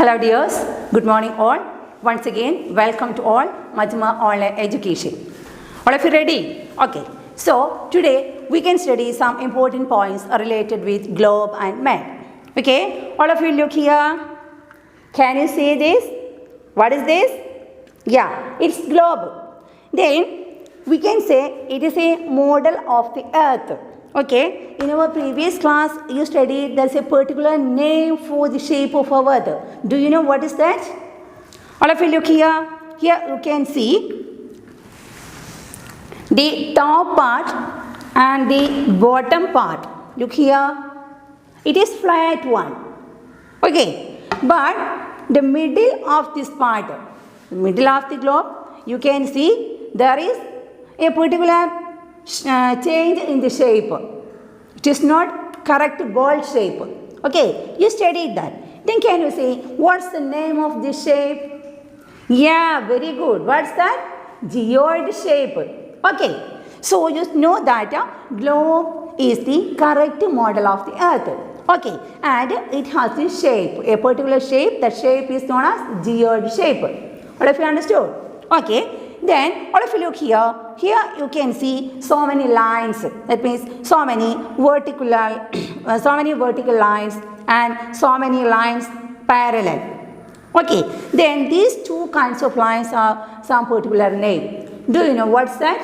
Hello dears, good morning all. Once again, welcome to all Majma Online Education. All of you ready? Okay. So today we can study some important points related with globe and map. Okay. All of you look here. Can you see this? What is this? Yeah, it's globe. Then we can say it is a model of the earth. Okay, in our previous class you studied there's a particular name for the shape of our earth. Do you know what is that? All of you look here. Here you can see the top part and the bottom part. Look here. It is flat one. Okay, but the middle of this part, the middle of the globe, you can see there is a particular change in the shape. It is not correct ball shape. Okay, you studied that. Then can you say what's the name of this shape? Yeah, very good. What's that? Geoid shape. Okay, so you know that globe is the correct model of the earth. Okay, and it has a shape, a particular shape. That shape is known as geoid shape. All of you understood? Okay. Then all of you look here. Here you can see so many lines. That means so many vertical lines and so many lines parallel. Okay. Then these two kinds of lines are some particular name. Do you know what's that?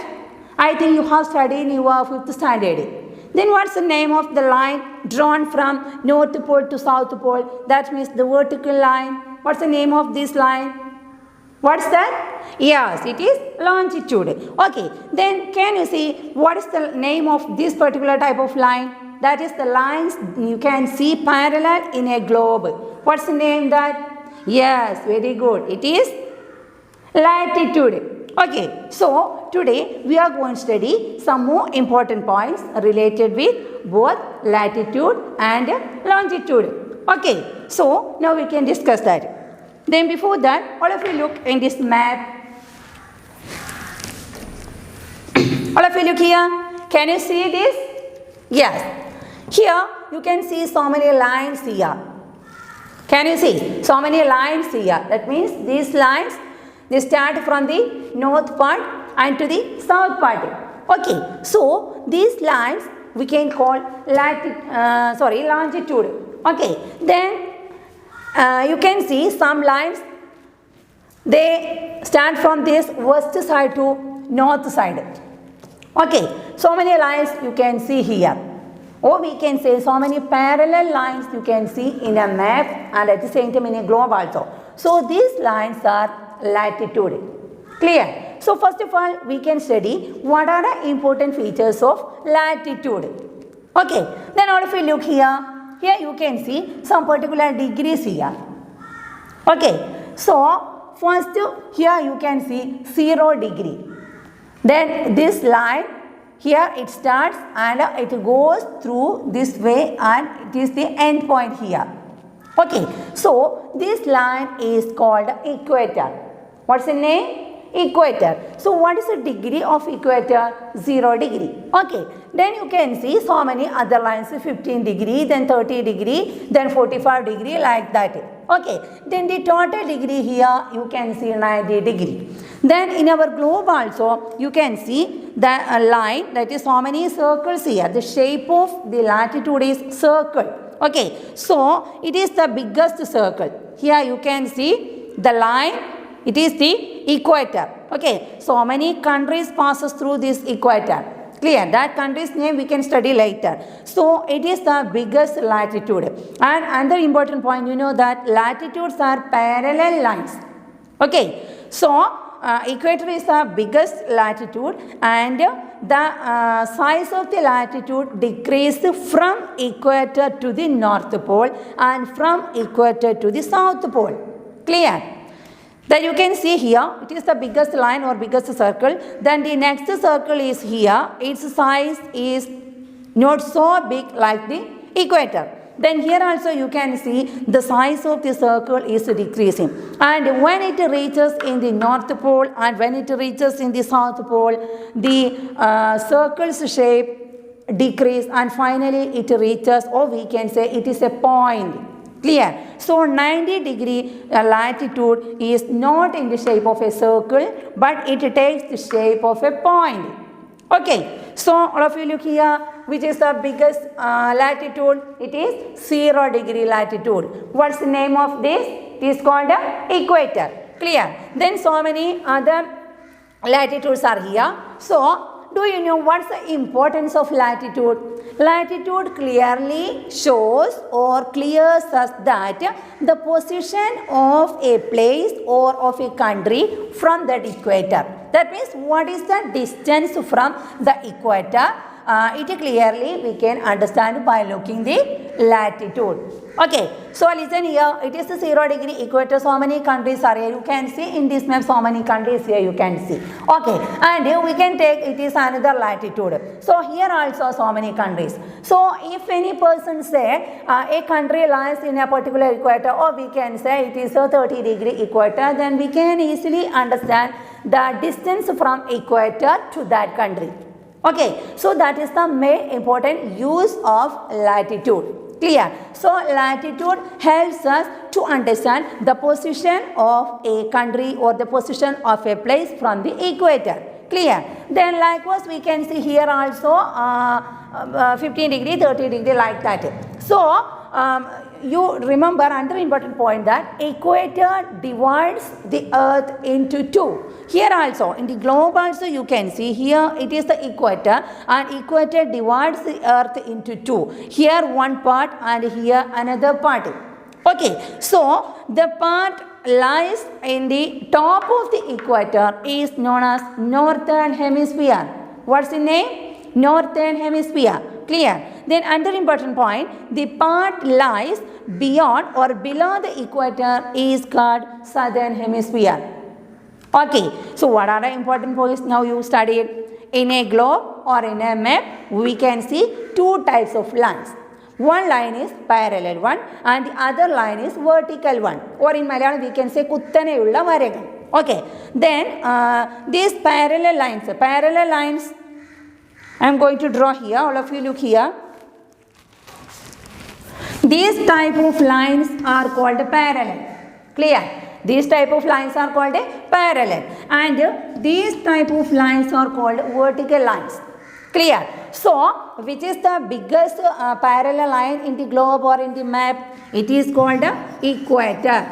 I think you have studied in your 5th standard. Then what's the name of the line drawn from North Pole to South Pole? That means the vertical line. What's the name of this line? What's that? Yes, it is longitude. Okay, then can you see what is the name of this particular type of line? That is the lines you can see parallel in a globe. What's the name that? Yes, very good. It is latitude. Okay, so today we are going to study some more important points related with both latitude and longitude. Okay, so now we can discuss that. Then before that, all of you look in this map. All of you look here. Can you see this? Yes. Here you can see so many lines here. Can you see? So many lines here. That means these lines, they start from the north part and to the south part. Okay. So these lines we can call longitude. Okay. Then you can see some lines, they start from this west side to north side. Okay, so many lines you can see here. Or we can say so many parallel lines you can see in a map and at the same time in a globe also. So these lines are latitude. Clear? So first of all we can study what are the important features of latitude. Okay, then all of you look here. Here you can see some particular degrees here. Okay, so first here you can see 0 degree. Then this line here it starts and it goes through this way and it is the end point here. Okay, so this line is called equator. What's the name? Equator. So what is the degree of equator? 0 degree. Okay. Then you can see so many other lines, 15 degree, then 30 degree, then 45 degree, like that. Okay. Then the total degree here you can see 90 degree. Then in our globe also you can see the line, that is so many circles here. The shape of the latitude is circle. Okay. So it is the biggest circle. Here you can see the line. It is the equator. Okay. So many countries passes through this equator. Clear? That country's name we can study later. So it is the biggest latitude. And another important point, you know that latitudes are parallel lines. Okay. So equator is the biggest latitude and the size of the latitude decreases from equator to the north pole and from equator to the south pole. Clear? Then you can see here, it is the biggest line or biggest circle. Then the next circle is here. Its size is not so big like the equator. Then here also you can see the size of the circle is decreasing. And when it reaches in the north pole and when it reaches in the south pole, the circle's shape decrease and finally it reaches, or we can say it is a point. Clear? So 90 degree latitude is not in the shape of a circle, but it takes the shape of a point. Okay, so all of you look here, which is the biggest latitude? It is 0 degree latitude. What's the name of this? It is called the equator. Clear? Then so many other latitudes are here. So do you know what's the importance of latitude? Latitude clearly shows or clears us that the position of a place or of a country from that equator. That means what is the distance from the equator? It clearly we can understand by looking the latitude. Okay, so listen here, it is a 0 degree equator. So many countries are here. You can see in this map so many countries here you can see. Okay, and here we can take it is another latitude. So here also so many countries. So if any person say a country lies in a particular equator, or we can say it is a 30 degree equator, then we can easily understand the distance from equator to that country. Okay, so that is the main important use of latitude. Clear? So latitude helps us to understand the position of a country or the position of a place from the equator. Clear? Then likewise we can see here also 15 degree, 30 degree like that. So you remember another important point that equator divides the earth into two. Here also in the globe also you can see here it is the equator, and equator divides the earth into two. Here one part and here another part. Okay, so the part lies in the top of the equator is known as northern hemisphere. What's the name? Northern hemisphere. Clear? Then another important point, the part lies beyond or below the equator is called southern hemisphere. Okay, so what are the important points now you studied? In a globe or in a map, we can see two types of lines. One line is parallel one and the other line is vertical one, or in Malayalam we can say kuttaneyulla varagal. Okay, then these parallel lines I am going to draw here. All of you look here. These type of lines are called parallel. Clear? These type of lines are called parallel, and these type of lines are called vertical lines. Clear? So which is the biggest parallel line in the globe or in the map? It is called equator.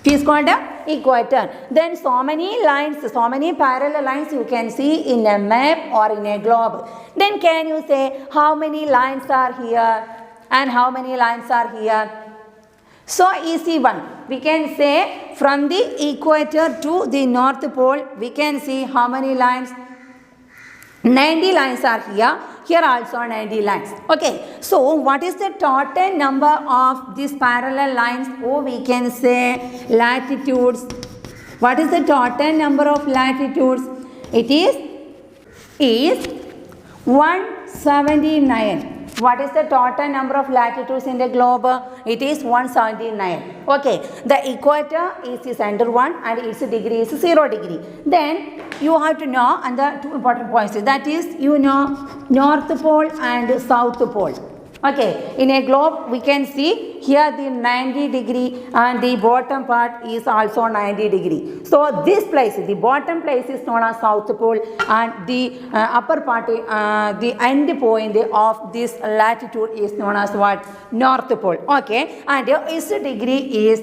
It is called equator. Then so many lines, so many parallel lines you can see in a map or in a globe. Then can you say how many lines are here and how many lines are here? So easy one. We can say from the equator to the North Pole, we can see how many lines? 90 lines are here. Here also 90 lines. Okay, so what is the total number of these parallel lines? Or we can say latitudes. What is the total number of latitudes? It is 179. What is the total number of latitudes in the globe? It is 179. Okay, the equator is the center one and its degree is 0 degree. Then you have to know, and the two important points, that is you know North Pole and South Pole. Okay, in a globe we can see here the 90 degree and the bottom part is also 90 degree. So this place, the bottom place is known as South Pole, and the upper part, the end point of this latitude is known as what? North Pole. Okay, and its degree is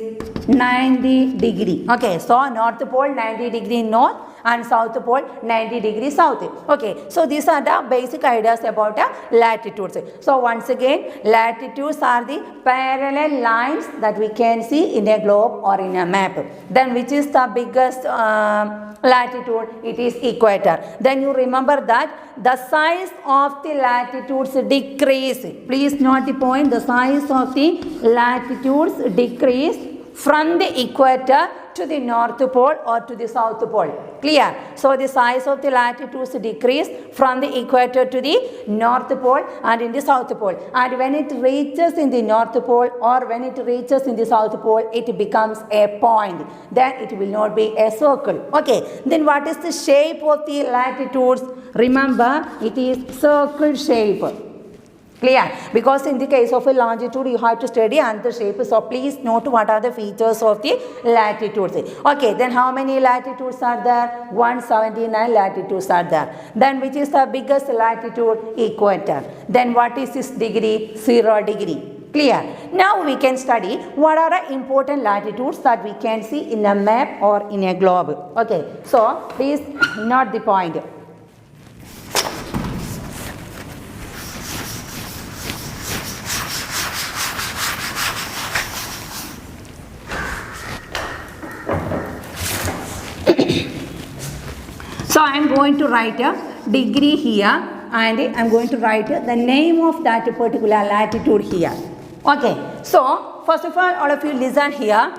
90 degree. Okay, so North Pole 90 degree north and South Pole 90 degrees south. Okay, so these are the basic ideas about latitudes. So once again, latitudes are the parallel lines that we can see in a globe or in a map. Then which is the biggest latitude? It is equator. Then you remember that the size of the latitudes decrease. Please note the point, the size of the latitudes decrease from the equator to the North Pole or to the South Pole. Clear? So the size of the latitudes decrease from the equator to the North Pole and in the South Pole. And when it reaches in the North Pole or when it reaches in the South Pole, it becomes a point. Then it will not be a circle. Okay. Then what is the shape of the latitudes? Remember, it is circle shape. Clear? Because in the case of a longitude, you have to study another shape. So please note what are the features of the latitudes. Okay, then how many latitudes are there? 179 latitudes are there. Then which is the biggest latitude? Equator. Then what is its degree? 0 degree. Clear? Now we can study what are the important latitudes that we can see in a map or in a globe. Okay, so please note the point. So I am going to write a degree here and I am going to write the name of that particular latitude here. Okay, so first of all of you listen here.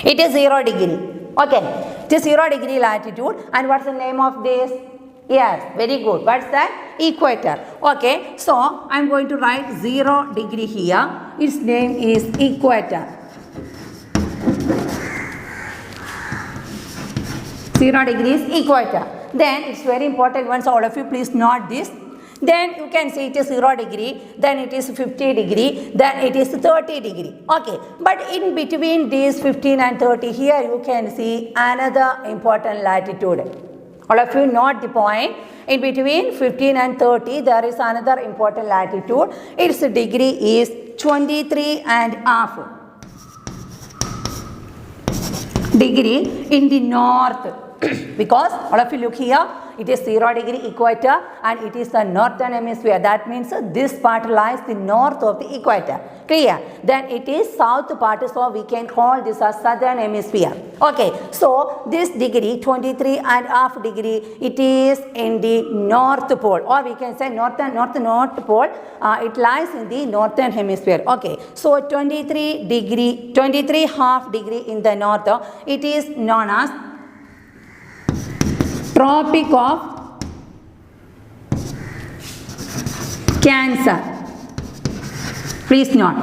It is 0 degree. Okay, it is 0 degree latitude, and what's the name of this? Yes, very good. What's that? Equator. Okay, so I am going to write 0 degree here. Its name is equator. 0 degrees equator. Then it's very important once all of you please note this. Then you can see it is 0 degree, then it is 50 degree, then it is 30 degree. Okay, but in between these 15 and 30 here you can see another important latitude. All of you note the point. In between 15 and 30 there is another important latitude. Its degree is 23.5 degree in the north. Because all of you look here, it is 0 degree equator and it is the northern hemisphere. That means this part lies the north of the equator. Clear? Then it is south part, so we can call this as southern hemisphere. Okay, so this degree 23.5 degree, it is in the north pole, or we can say north pole. It lies in the northern hemisphere. Okay, so 23.5 degree in the north, it is known as Tropic of Cancer. Please note.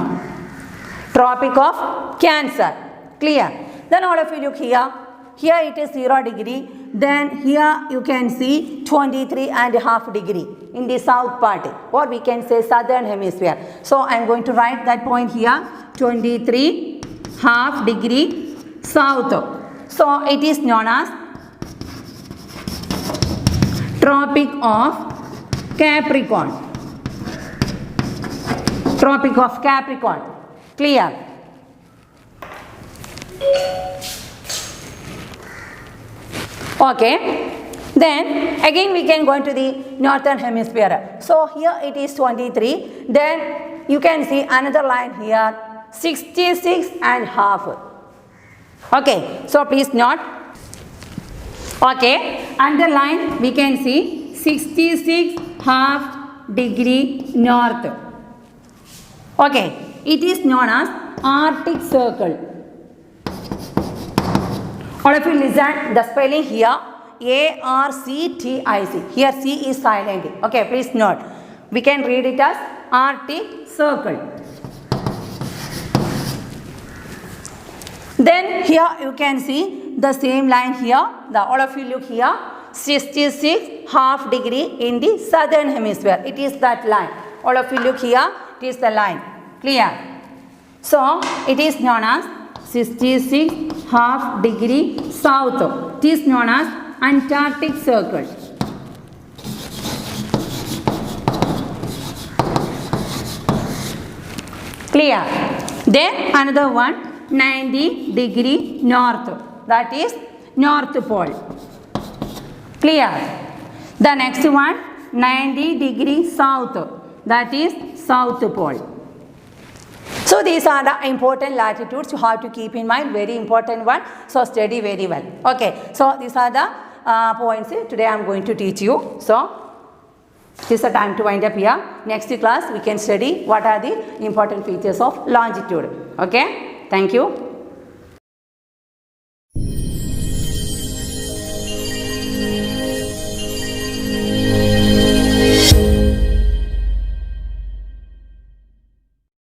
Tropic of Cancer. Clear? Then all of you look here. Here it is 0 degree. Then here you can see 23.5 degree in the south part, or we can say southern hemisphere. So I am going to write that point here. 23.5 degree south. So it is known as Tropic of Capricorn. Tropic of Capricorn. Clear? Okay. Then again we can go into the northern hemisphere. So here it is 23. Then you can see another line here, 66.5. Okay. So please note. Okay, underline we can see 66.5 degree north. Okay, it is known as Arctic Circle. All of you listen the spelling here, ARCTIC. Here C is silent. Okay, please note. We can read it as Arctic Circle. Then here you can see the same line here. All of you look here, 66.5 degree in the southern hemisphere. It is that line. All of you look here, it is the line. Clear? So it is known as 66.5 degree south. It is known as Antarctic Circle. Clear? Then another one, 90 degree north. That is North Pole. Clear? The next one, 90 degree south. That is South Pole. So these are the important latitudes you have to keep in mind. Very important one. So study very well. Okay. So these are the points today I am going to teach you. So this is the time to wind up here. Next class we can study what are the important features of longitude. Okay. Thank you.